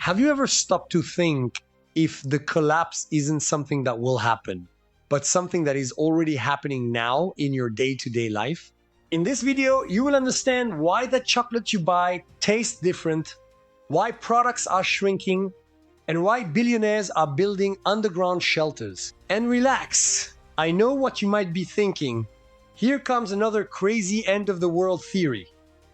Have you ever stopped to think if the collapse isn't something that will happen, but something that is already happening now in your day-to-day life? In this video, you will understand why the chocolate you buy tastes different, why products are shrinking, and why billionaires are building underground shelters. And relax, I know what you might be thinking. Here comes another crazy end-of-the-world theory.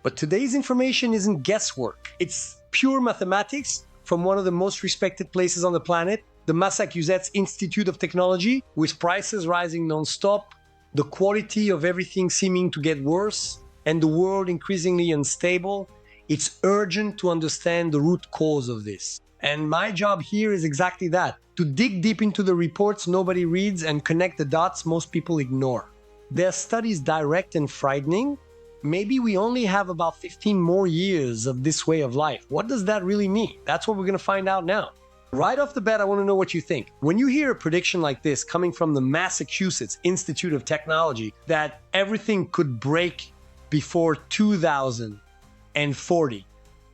But today's information isn't guesswork. It's pure mathematics from one of the most respected places on the planet, the Massachusetts Institute of Technology, with prices rising non-stop, the quality of everything seeming to get worse, and the world increasingly unstable. It's urgent to understand the root cause of this. And my job here is exactly that, to dig deep into the reports nobody reads and connect the dots most people ignore. Their studies direct and frightening. Maybe we only have about 15 more years of this way of life. What does that really mean? That's what we're going to find out now. Right off the bat, I want to know what you think. When you hear a prediction like this coming from the Massachusetts Institute of Technology that everything could break before 2040,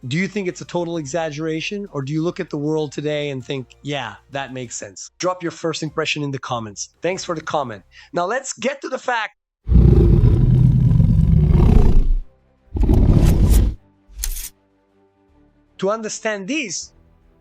do you think it's a total exaggeration, or do you look at the world today and think, yeah, that makes sense? Drop your first impression in the comments. Thanks for the comment. Now let's get to the fact. To understand this,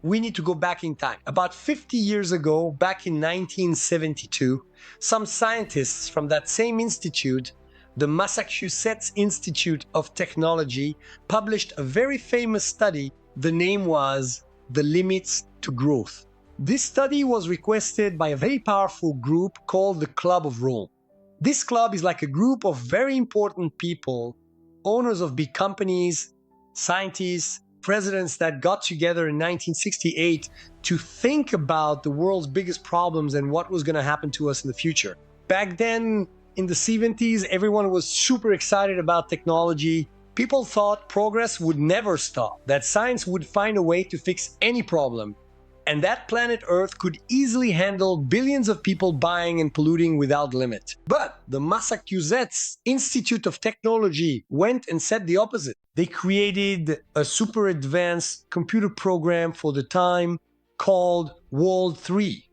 we need to go back in time. About 50 years ago, back in 1972, some scientists from that same institute, the Massachusetts Institute of Technology, published a very famous study. The name was The Limits to Growth. This study was requested by a very powerful group called the Club of Rome. This club is like a group of very important people, owners of big companies, scientists, presidents that got together in 1968 to think about the world's biggest problems and what was going to happen to us in the future. Back then, in the 70s, everyone was super excited about technology. People thought progress would never stop, that science would find a way to fix any problem, and that planet Earth could easily handle billions of people buying and polluting without limit. But the Massachusetts Institute of Technology went and said the opposite. They created a super advanced computer program for the time called World 3.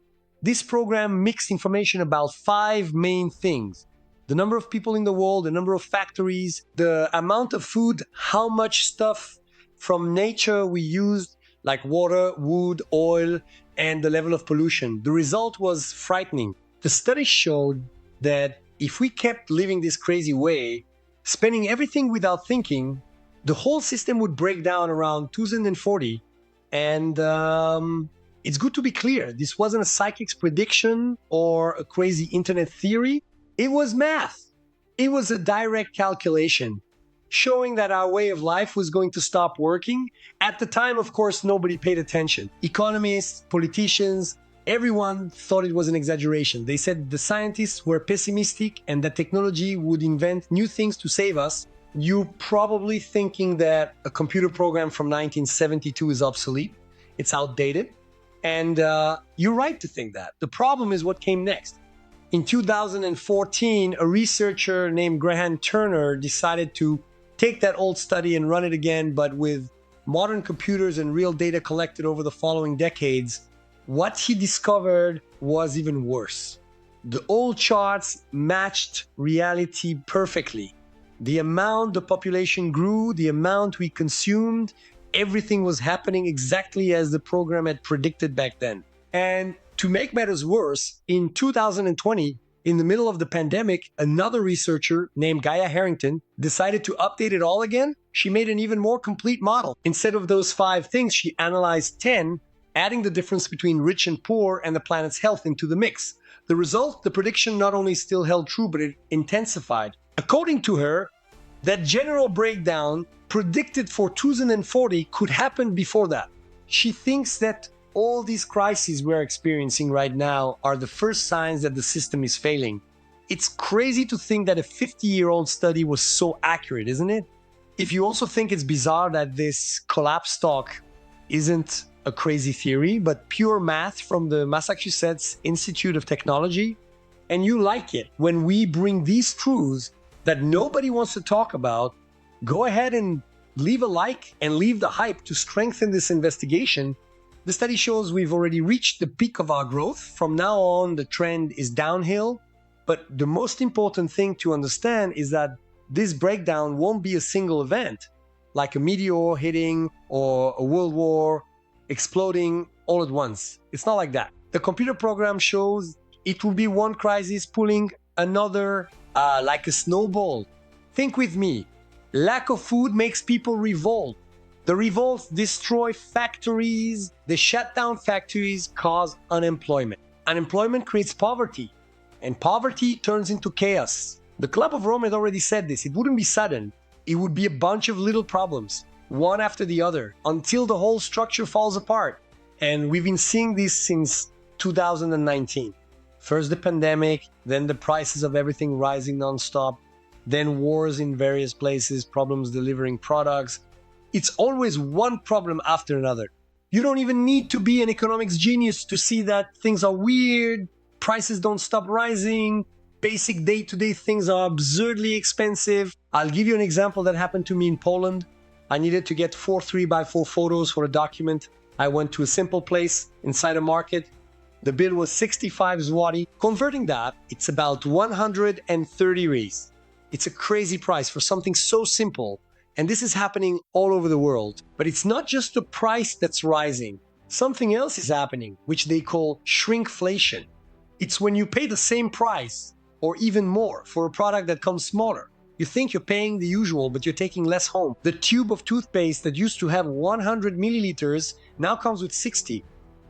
This program mixed information about 5 main things: the number of people in the world, the number of factories, the amount of food, how much stuff from nature we used, like water, wood, oil, and the level of pollution. The result was frightening. The study showed that if we kept living this crazy way, spending everything without thinking, the whole system would break down around 2040. And it's good to be clear, this wasn't a psychic's prediction or a crazy internet theory. It was math. It was a direct calculation showing that our way of life was going to stop working. At the time, of course, nobody paid attention. Economists, politicians, everyone thought it was an exaggeration. They said the scientists were pessimistic and that technology would invent new things to save us. You're probably thinking that a computer program from 1972 is obsolete. It's outdated. And you're right to think that. The problem is what came next. In 2014, a researcher named Graham Turner decided to take that old study and run it again, but with modern computers and real data collected over the following decades. What he discovered was even worse. The old charts matched reality perfectly. The amount the population grew, the amount we consumed, everything was happening exactly as the program had predicted back then. And to make matters worse, in 2020, in the middle of the pandemic, another researcher named Gaia Harrington decided to update it all again. She made an even more complete model. Instead of those 5 things, she analyzed 10, adding the difference between rich and poor and the planet's health into the mix. The result, the prediction not only still held true, but it intensified. According to her, that general breakdown predicted for 2040 could happen before that. She thinks that all these crises we're experiencing right now are the first signs that the system is failing. It's crazy to think that a 50-year-old study was so accurate, isn't it? If you also think it's bizarre that this collapse talk isn't a crazy theory, but pure math from the Massachusetts Institute of Technology, and you like it when we bring these truths that nobody wants to talk about, go ahead and leave a like and leave the hype to strengthen this investigation The study shows we've already reached the peak of our growth. From now on, the trend is downhill. But the most important thing to understand is that this breakdown won't be a single event, like a meteor hitting or a world war exploding all at once. It's not like that. The computer program shows it will be one crisis pulling another like a snowball. Think with me. Lack of food makes people revolt. The revolts destroy factories. They shut down factories, cause unemployment. Unemployment creates poverty, and poverty turns into chaos. The Club of Rome had already said this. It wouldn't be sudden. It would be a bunch of little problems, one after the other, until the whole structure falls apart. And we've been seeing this since 2019. First the pandemic, then the prices of everything rising nonstop, then wars in various places, problems delivering products. It's always one problem after another. You don't even need to be an economics genius to see that things are weird, prices don't stop rising, basic day-to-day things are absurdly expensive. I'll give you an example that happened to me in Poland. I needed to get 4 3x4 photos for a document. I went to a simple place inside a market. The bill was 65 zloty. Converting that, it's about 130 reais. It's a crazy price for something so simple. And this is happening all over the world. But it's not just the price that's rising. Something else is happening, which they call shrinkflation. It's when you pay the same price or even more for a product that comes smaller. You think you're paying the usual, but you're taking less home. The tube of toothpaste that used to have 100 milliliters now comes with 60.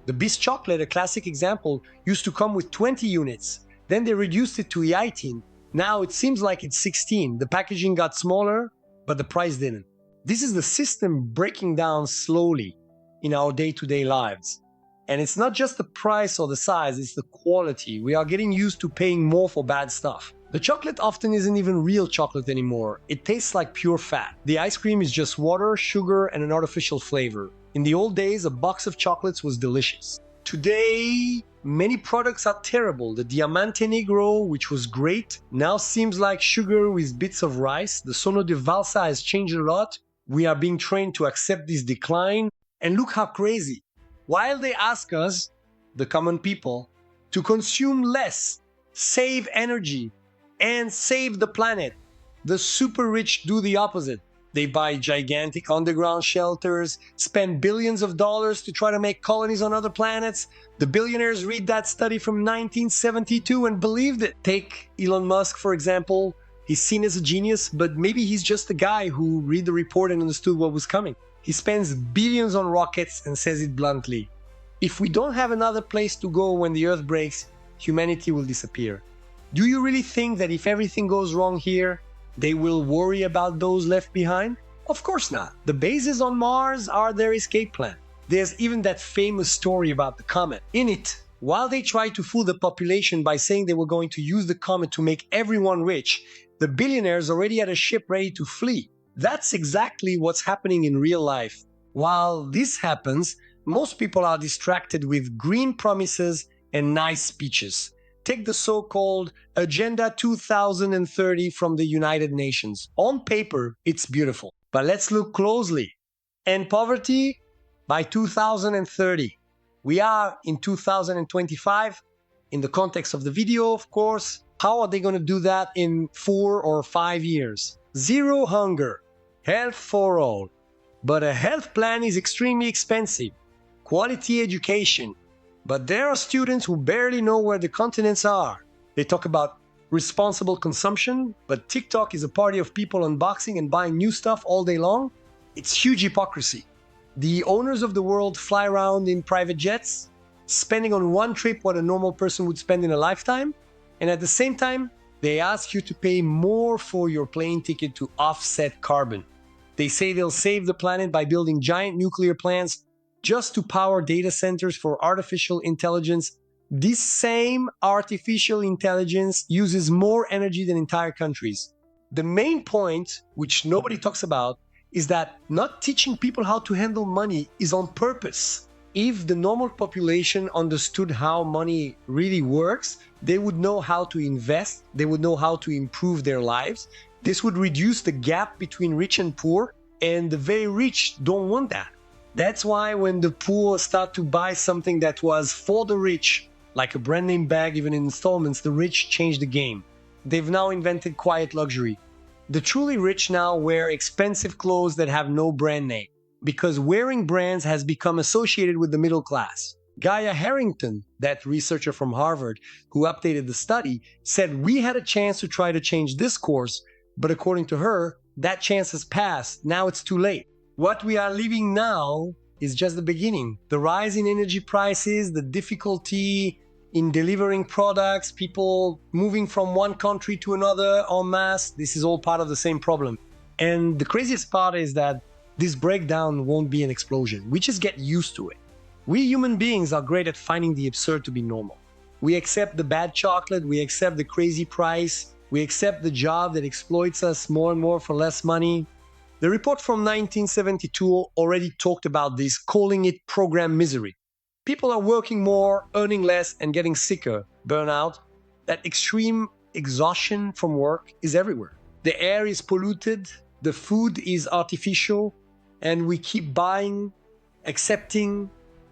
The Bis chocolate, a classic example, used to come with 20 units. Then they reduced it to 18. Now it seems like it's 16. The packaging got smaller, but the price didn't. This is the system breaking down slowly in our day-to-day lives. And it's not just the price or the size, it's the quality. We are getting used to paying more for bad stuff. The chocolate often isn't even real chocolate anymore. It tastes like pure fat. The ice cream is just water, sugar, and an artificial flavor. In the old days, a box of chocolates was delicious. Today, many products are terrible. The Diamante Negro, which was great, now seems like sugar with bits of rice. The Sono de Valsa has changed a lot. We are being trained to accept this decline. And look how crazy. While they ask us, the common people, to consume less, save energy, and save the planet, the super rich do the opposite. They buy gigantic underground shelters, spend billions of dollars to try to make colonies on other planets. The billionaires read that study from 1972 and believed it. Take Elon Musk, for example. He's seen as a genius, but maybe he's just a guy who read the report and understood what was coming. He spends billions on rockets and says it bluntly. If we don't have another place to go when the Earth breaks, humanity will disappear. Do you really think that if everything goes wrong here, they will worry about those left behind? Of course not. The bases on Mars are their escape plan. There's even that famous story about the comet. In it, while they tried to fool the population by saying they were going to use the comet to make everyone rich, the billionaires already had a ship ready to flee. That's exactly what's happening in real life. While this happens, most people are distracted with green promises and nice speeches. Take the so-called Agenda 2030 from the United Nations. On paper, it's beautiful. But let's look closely. End poverty by 2030. We are in 2025. In the context of the video, of course. How are they going to do that in 4 or 5 years? Zero hunger. Health for all. But a health plan is extremely expensive. Quality education. But there are students who barely know where the continents are. They talk about responsible consumption, but TikTok is a party of people unboxing and buying new stuff all day long. It's huge hypocrisy. The owners of the world fly around in private jets, spending on one trip what a normal person would spend in a lifetime, and at the same time, they ask you to pay more for your plane ticket to offset carbon. They say they'll save the planet by building giant nuclear plants just to power data centers for artificial intelligence. This same artificial intelligence uses more energy than entire countries. The main point, which nobody talks about, is that not teaching people how to handle money is on purpose. If the normal population understood how money really works, they would know how to invest, they would know how to improve their lives. This would reduce the gap between rich and poor, and the very rich don't want that. That's why when the poor start to buy something that was for the rich, like a brand name bag, even in installments, the rich changed the game. They've now invented quiet luxury. The truly rich now wear expensive clothes that have no brand name, because wearing brands has become associated with the middle class. Gaia Harrington, that researcher from Harvard who updated the study, said we had a chance to try to change this course, but according to her, that chance has passed. Now it's too late. What we are living now is just the beginning. The rise in energy prices, the difficulty in delivering products, people moving from one country to another en masse, this is all part of the same problem. And the craziest part is that this breakdown won't be an explosion. We just get used to it. We human beings are great at finding the absurd to be normal. We accept the bad chocolate, we accept the crazy price, we accept the job that exploits us more and more for less money. The report from 1972 already talked about this, calling it program misery. People are working more, earning less, and getting sicker. Burnout, that extreme exhaustion from work is everywhere. The air is polluted, the food is artificial, and we keep buying, accepting,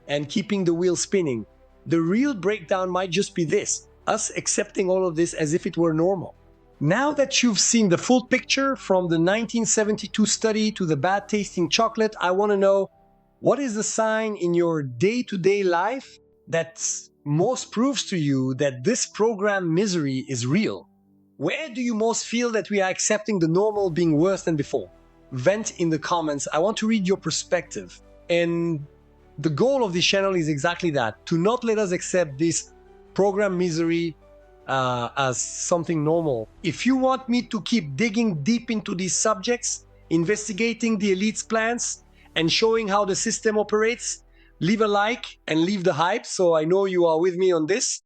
and keeping the wheel spinning. The real breakdown might just be this, us accepting all of this as if it were normal. Now that you've seen the full picture from the 1972 study to the bad tasting chocolate, I want to know, what is the sign in your day-to-day life that most proves to you that this program misery is real? Where do you most feel that we are accepting the normal being worse than before? Vent in the comments. I want to read your perspective. And the goal of this channel is exactly that, to not let us accept this program misery as something normal. If you want me to keep digging deep into these subjects, investigating the elite's plans, and showing how the system operates, leave a like and leave the hype so I know you are with me on this.